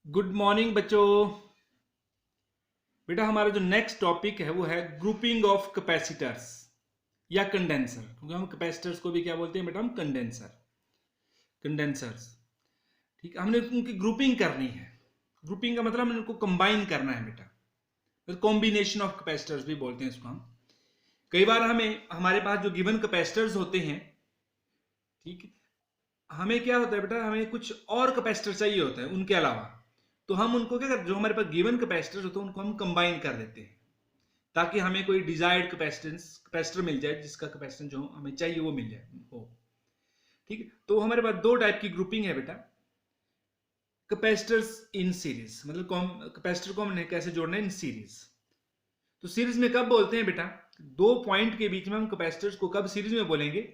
Good morning बच्चों। बेटा हमारा जो नेक्स्ट टॉपिक है वो है ग्रुपिंग ऑफ कैपेसिटर्स या कंडेंसर, क्योंकि हम कैपेसिटर्स को भी क्या बोलते हैं बेटा, हम कंडेंसर्स। ठीक है, हमने उनकी ग्रुपिंग करनी है। ग्रुपिंग का मतलब हमने उनको कंबाइन करना है बेटा। कॉम्बिनेशन ऑफ कैपेसिटर्स भी बोलते हैं इसको हम। कई बार हमारे पास जो गिवन कैपेसिटर्स होते हैं, ठीक है, हमें क्या होता है बेटा, हमें कुछ और कैपेसिटर चाहिए होता है उनके अलावा। तो हम उनको क्या करते, जो हमारे पास गिवन कैपेसिटर होते हैं उनको हम कंबाइन कर देते हैं, ताकि हमें कोई डिजायर्ड कैपेसिटर मिल जाए, जिसका कैपेसिटेंस जो हमें चाहिए वो मिल जाए हो। ठीक है, तो हमारे पास दो टाइप की ग्रुपिंग है बेटा। कैपेसिटर्स इन सीरीज, मतलब कैपेसिटर को हमने कैसे जोड़ना है, इन सीरीज। तो सीरीज में कब बोलते हैं बेटा, दो पॉइंट के बीच में हम कैपेसिटर्स को कब सीरीज में बोलेंगे,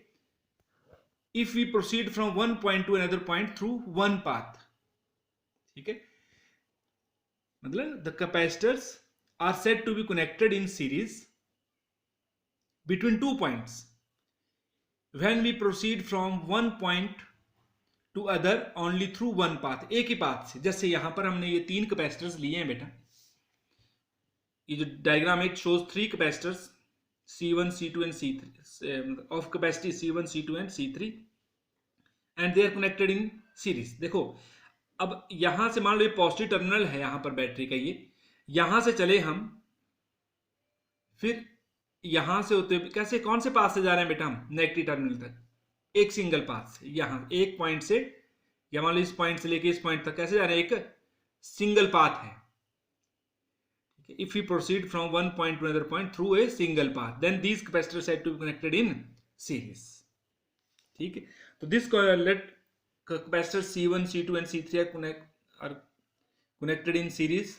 if we proceed from one point to another point through one path. ठीक है, मतलब the capacitors are said to be connected in series between 2 points when we proceed from one point to other only through one path, एक ही path से। जैसे यहां पर हमने ये तीन कैपेसिटर्स लिए हैं बेटा, ये जो डायग्राम है shows three capacitors C1 C2 and C3 of capacity C1 C2 and C3 and they are connected in series. देखो अब यहां से मान लो ये पॉजिटिव टर्मिनल है यहां पर बैटरी का, ये यहां से चले हम, फिर यहां से होते कैसे, कौन से पाथ से जा रहे हैं बेटा हम, नेगेटिव टर्मिनल तक, एक सिंगल पाथ से। यहां एक पॉइंट से, या मान लो इस पॉइंट से लेके इस पॉइंट तक कैसे जा रहे हैं, एक सिंगल पाथ है। If you proceed from one point to another point through a single path, then these capacitors have to be connected in series. ठीक है, तो this let capacitors C1 C2 and C3 are connected in series।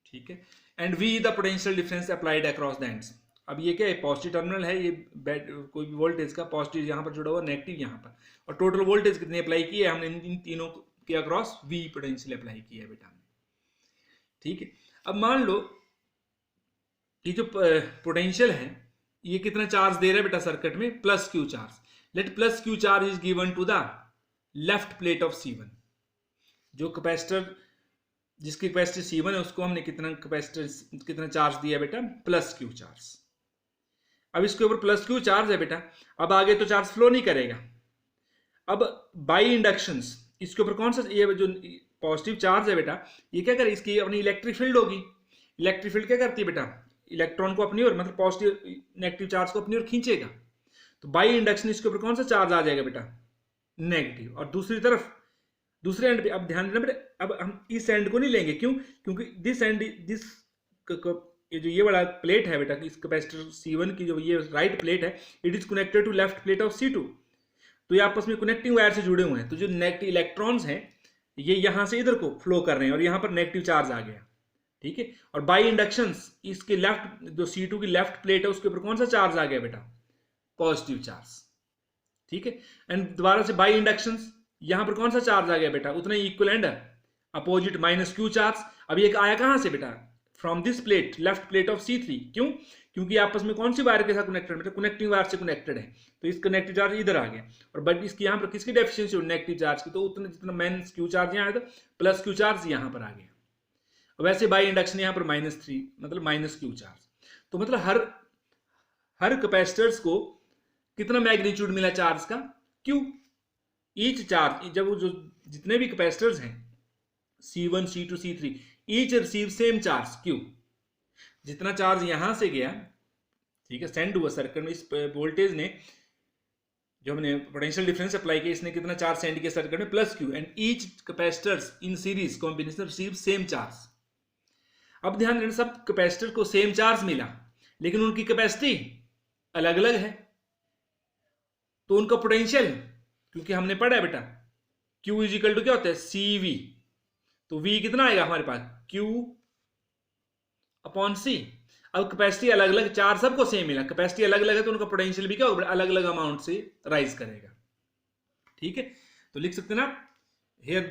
ठीक है, and V the potential difference applied across the ends। अब ये क्या है, positive terminal है, ये कोई भी वोल्टेज का पॉजिटिव यहां पर जुड़ा हुआ, नेगेटिव यहां पर, और टोटल वोल्टेज कितनी अप्लाई की है हमने, इन तीनों के अक्रॉस V पोटेंशियल अप्लाई की है बेटा। ठीक है, अब मान लो ये जो पोटेंशियल है ये कितना चार्ज दे रहा है बेटा सर्किट में, plus Q charge. Let plus Q charge is given to the left plate of C1। जो कैपेसिटर जिसकी कैपेसिटी C1 है उसको हमने कितना चार्ज दिया बेटा, प्लस क्यू चार्ज। अब इसके ऊपर प्लस क्यू चार्ज है बेटा, अब आगे तो चार्ज फ्लो नहीं करेगा। अब बाई इंडक्शंस इसके ऊपर कौन सा, ये जो पॉजिटिव चार्ज है बेटा, ये क्या करे, इसकी अपनी इलेक्ट्रिक फील्ड होगी। इलेक्ट्रिक फील्ड क्या करती है बेटा, इलेक्ट्रॉन को अपनी ओर, मतलब पॉजिटिव नेगेटिव चार्ज को अपनी ओर खींचेगा। तो बाई इंडक्शन इसके ऊपर कौन सा चार्ज आ जाएगा बेटा, नेगेटिव। और दूसरी तरफ दूसरे एंड पे, अब ध्यान देना बेटा, अब हम इस एंड को नहीं लेंगे, क्यों, क्योंकि ये वाला प्लेट है बेटा, इस कैपेसिटर C1 की जो ये राइट प्लेट है, it is connected to left plate of C2। तो ये आपस में कनेक्टिंग वायर से जुड़े हुए हैं। तो जो नेगेटिव इलेक्ट्रॉन्स हैं ये यहां से इधर को फ्लो कर रहे हैं, और यहां पर नेगेटिव चार्ज आ गया। ठीक है, और बाई इंडक्शंस इसके लेफ्ट, जो C2 की लेफ्ट प्लेट है उसके ऊपर कौन सा चार्ज आ गया बेटा, पॉजिटिव चार्ज। ठीक है, एंड दोबारा से बाई इंडक्शंस यहां पर कौन सा चार्ज आ गया बेटा, उतना ही equivalent opposite minus Q charge. अब ये आया कहां से बेटा, from this plate, left plate of C3। क्यों, क्योंकि आपस में कौन सी वायर के साथ कनेक्टेड बेटा, कनेक्टिंग वायर से कनेक्टेड है। तो इस कनेक्टिव चार्ज इधर आ गया, और बट इसकी यहां पर किसकी डेफिशिएंसी, नेगेटिव चार्ज की। तो उतना जितना माइनस क्यू चार्ज यहां आया था, प्लस क्यू चार्ज यहां पर आ गया। वैसे बाई इंडक्शन यहां पर -3, मतलब माइनस क्यू चार्ज। तो मतलब हर कैपेसिटर्स को कितना मैग्नीट्यूड मिला चार्ज का, क्यू। ईच चार्ज, जब वो जो जितने भी कैपेसिटर्स हैं C1 C2 C3, each receive same charge Q. जितना चार्ज यहां से गया, ठीक है, सेंड हुआ सर्किट में, इस वोल्टेज ने जो हमने पोटेंशियल डिफरेंस अप्लाई किया, इसने कितना चार्ज सेंड किया सर्किट में, plus Q. And each capacitors in series combination receive same charge. अब ध्यान देना, सब कैपेसिटर को सेम चार्ज मिला, लेकिन उनकी कैपेसिटी अलग अलग है। तो उनका पोटेंशियल, क्योंकि हमने पढ़ा है बेटा Q इज इक्वल टू क्या होता है, CV। तो V कितना आएगा हमारे पास, Q अपॉन C। अब कैपेसिटी अलग अलग, चार्ज सबको सेम मिला, कैपेसिटी अलग अलग है, तो उनका पोटेंशियल भी क्या होगा, अलग अलग अमाउंट से राइज करेगा। ठीक है, तो लिख सकते हैं ना, here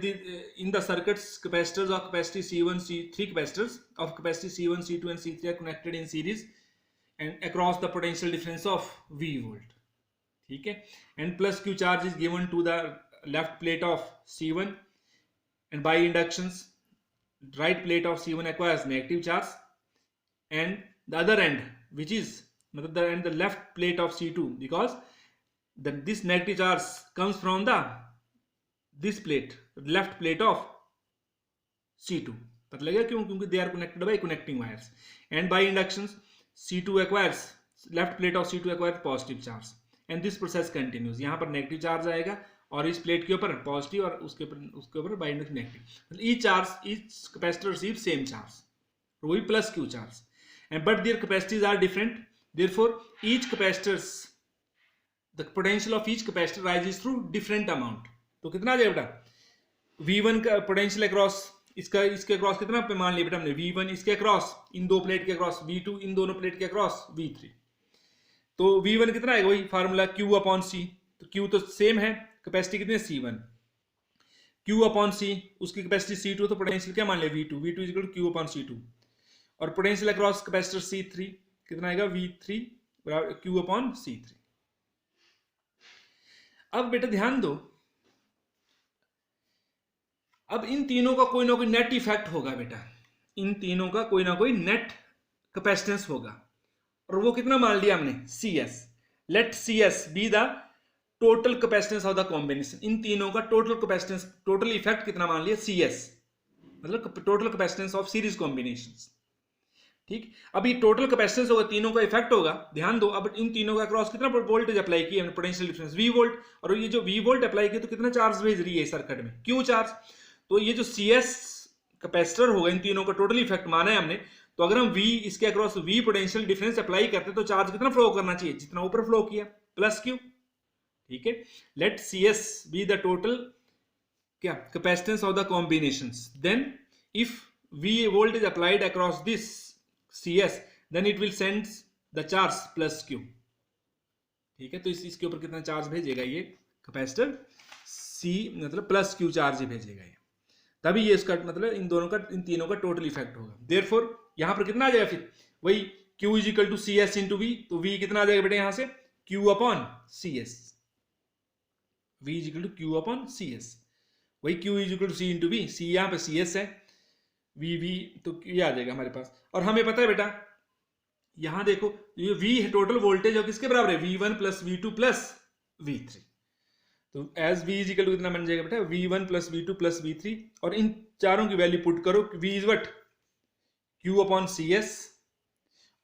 in the circuits capacitors of capacity C1 C3 capacitors of capacity C1 C2 and C3 are connected in series and across the potential difference of V volt। ठीक है, and plus Q charge is given to the left plate of C1 and by inductions right plate of C1 acquires negative charge and the other end, which is the left plate of C2, because this negative charge comes from this plate, left plate of C2. पता लगेगा क्यों? क्योंकि they are connected by connecting wires. And by inductions C2 acquires, left plate of C2 acquires positive charge and this process continues. यहाँ पर negative charge आएगा और इस plate के ऊपर पॉजिटिव और उसके ऊपर by induction negative. Each capacitor receive same charge, वही plus Q charge, and but their capacities are different. Therefore each capacitors, the potential of each capacitor rises through different amount. तो कितना आ जाएगा बेटा? V1 का potential across इसके across कितना पे मान लिया बेटा हमने? V1 इसके अक्रॉस, इन दो प्लेट के अक्रॉस, V2 इन दोनों प्लेट के अक्रॉस, V3. तो V1 कितना आएगा? वही फार्मूला Q अपॉन C. तो Q तो सेम है, कैपेसिटी कितनी है? C1. Q अपॉन C, उसकी कैपेसिटी C2, तो पोटेंशियल क्या मान लिया? V2 is equal to Q upon C2. और पोटेंशियल अक्रॉस कैपेसिटर C3 कितना आएगा? V3 बराबर Q अपॉन C3. अब बेटा ध्यान दो, अब इन तीनों का कोई ना कोई नेट इफेक्ट होगा बेटा. इन तीनों का कोई ना कोई नेट कैपेसिटेंस होगा और वो कितना मान लिया हमने? CS. Let CS be the total capacitance of the combination. इन तीनों का टोटल कैपेसिटेंस, टोटल इफेक्ट कितना मान लिया? CS, मतलब total capacitance of series combinations. ठीक, अभी टोटल कैपेसिटेंस होगा, तीनों का इफेक्ट होगा. ध्यान दो, अब इन तीनों का क्रॉस कितना वोल्टेज अप्लाई किया हमने? पोटेंशियल डिफरेंस V वोल्ट, और ये जो V वोल्ट अप्लाई किया तो कितना चार्ज भेज रही है सर्किट में? Q charge. तो ये जो CS कैपेसिटर होगा, इन तीनों का टोटल इफेक्ट माना है हमने. तो अगर हम V इसके across V potential difference apply करते तो चार्ज कितना फ्लो करना चाहिए? जितना ऊपर फ्लो किया, प्लस Q. ठीक है, let CS be the total क्या capacitance of the combinations. Then if V voltage applied across this CS, then it will send the charge plus Q. ठीक है, तो इसके ऊपर कितना चार्ज भेजेगा? ये कैपेसिटर C मतलब प्लस Q चार्ज ही भेजेगा ये, तभी ये इसका मतलब इन दोनों का, इन तीनों का टोटल इफेक्ट होगा. देयरफॉर यहां पर कितना आ जाएगा? फिर वही Q is equal to CS into V. तो V कितना आ जाएगा बेटा यहां से? Q upon CS. V is equal to Q upon CS. वही Q is equal to C into V. C यहां पर CS है, V तो ये आ जाएगा हमारे पास. और हमें पता है बेटा, यहां देखो ये V है टोटल वोल्टेज, और किसके बराबर है? V1 plus V2 plus V3. तो as V is equal to कितना बन जाएगा बेटा? V1 plus V2 plus V3. और इन चारों की वैल्यू पुट करो. V is what? Q upon CS,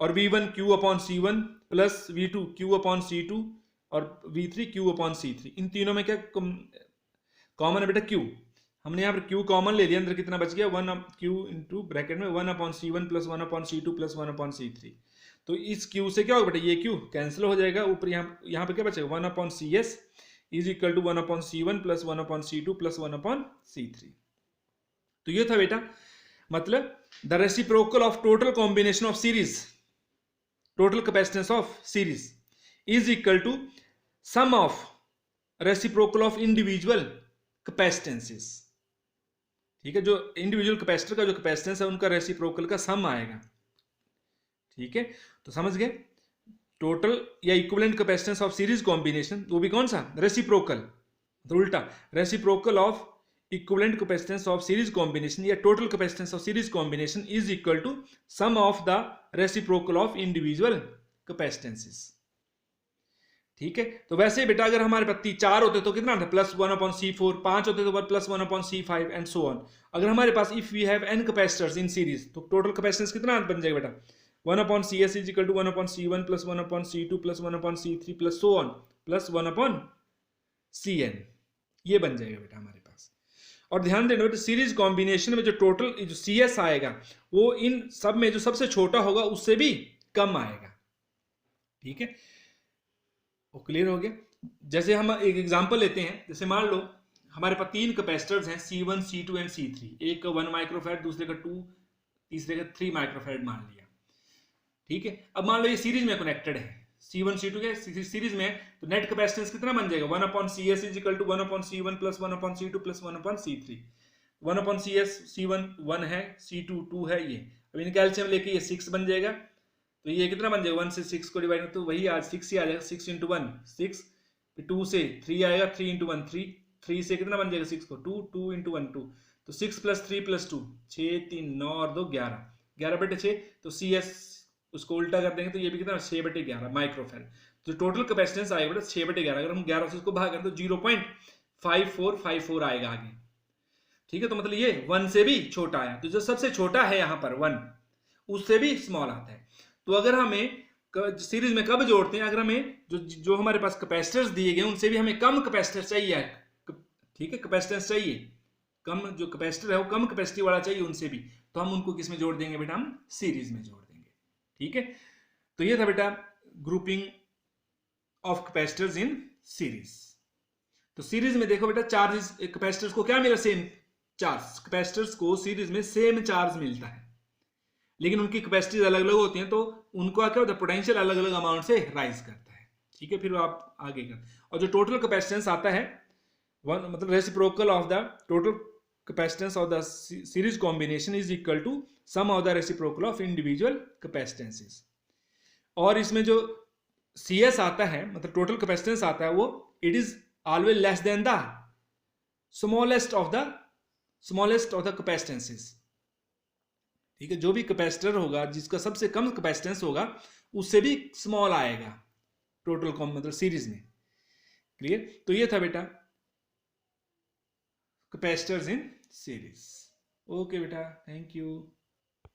और V1 Q upon C1 plus V2 Q upon C2 और V3 Q अपॉन C3. इन तीनों में क्या कॉमन है बेटा? Q. हमने यहाँ पर Q कॉमन ले लिया, अंदर कितना बच गया? 1 Q इंटू ब्रैकेट में 1 upon C1 plus 1 upon C2 plus 1 upon C3. तो इस Q से क्या होगा बेटा? ये Q कैंसिल हो जाएगा. ऊपर यहाँ पे क्या बचेगा? 1 upon CS is equal to 1 upon C1 plus 1 upon C2 plus 1 upon C3. तो ये था बेटा मतलब the reciprocal of total combination of series, total capacitance of series is equal to sum of reciprocal of individual capacitances. ठीक है, जो individual capacitor का जो कैपेसिटेंस है उनका रेसिप्रोकल का सम आएगा. ठीक है, तो समझ गए. टोटल या equivalent capacitance of series combination, वो भी कौन सा? रेसिप्रोकल. तो उल्टा, reciprocal of equivalent capacitance of series combination या total capacitance of series combination is equal to sum of the reciprocal of individual capacitances. ठीक है, तो वैसे बेटा अगर हमारे पास 4 होते तो कितना था? Plus 1 upon C4. 5 होते तो plus 1 upon C5 and so on. अगर हमारे पास if we have n capacitors in series, तो टोटल कैपेसिटेंस कितना बन जाएगा बेटा? 1 upon CS is equal to 1 upon C1 plus 1 upon C2 plus 1 upon C3 plus so on plus 1 upon Cn. ये बन जाएगा बेटा हमारे पास. और ध्यान देना बेटा, सीरीज कॉम्बिनेशन में जो टोटल जो CS आएगा वो इन सब में जो सबसे छोटा होगा उससे भी कम आएगा. ठीक है, वो क्लियर हो गया. जैसे हम एक एग्जांपल लेते हैं, जैसे मान लो हमारे पास 3 कैपेसिटर्स हैं C1, C2 एंड C3. एक का 1 माइक्रोफैराड, दूसरे का 2, तीसरे का 3 माइक्रोफैराड मान लिया. ठीक है, अब मान लो ये सीरीज में कनेक्टेड है, C1 C2 के सीरीज में, तो नेट कैपेसिटेंस कितना बन जाएगा? 1 upon CS is equal to 1 upon C1 plus 1 upon C2 plus 1 upon C3. 1 upon CS C1 1 है, C2 2 है. ये अब इनका एलसीएम लेके ये 6 बन जाएगा. तो ये कितना बन जाएगा? 1 से 6 को डिवाइड, तो वही आज 6 ही आ जाएगा. 6 इंटू 1 6, 2 से 3 आएगा, 3 इंटू 1 3, 3 से कितना बन जाएगा? 6 को 2, 2 इंटू 1 2, तो 6 + 3 + 2 6 3 9 और 2 11 11/6 तो CS उसको उल्टा कर देंगे तो ये भी कितना 6/11 माइक्रोफैराड। तो टोटल कैपेसिटेंस आएगा बेटा 6/11। अगर हम 11 से उसको भाग करें तो 0.5454 आएगा आगे। ठीक है, तो मतलब ये 1 से भी छोटा आया। तो जो सबसे छोटा है यहाँ पर 1 उससे भी स्मॉल आता है। तो अगर हमें सीरीज में कब जोड़ते हैं, अगर हमें जो हमारे पास कैपेसिटर्स दिए गए उनसे भी हमें कम कैपेसिटर चाहिए, ठीक है, कैपेसिटेंस चाहिए कम, जो कैपेसिटर है वो कम कैपेसिटी वाला चाहिए उनसे भी, तो हम उनको किस में जोड़ देंगे बेटा, हम सीरीज में जोड़ देंगे। ठीक है, तो ये था बेटा grouping of capacitors in series. तो सीरीज में देखो बेटा चार्जेस, कैपेसिटर्स को क्या मिला, सेम चार्ज। कैपेसिटर्स को सीरीज में सेम चार्ज मिलता है, लेकिन उनकी कैपेसिटीज अलग अलग होती हैं, तो उनको क्या होता है, पोटेंशियल अलग अलग अमाउंट से राइज करता है। ठीक है, फिर आप आगे कर, और जो टोटल कैपेसिटेंस आता है वन, मतलब reciprocal of the total capacitance of the series combination is equal to sum of the reciprocal of individual capacitances. और इसमें जो CS आता है, मतलब टोटल कैपेसिटेंस आता है, वो it is always less than the smallest of the capacitances. ठीक है, जो भी कैपेसिटर होगा जिसका सबसे कम कैपेसिटेंस होगा उससे भी स्मॉल आएगा टोटल कॉम, मतलब सीरीज में। क्लियर? तो ये था बेटा कैपेसिटर्स इन सीरीज। ओके बेटा, थैंक यू।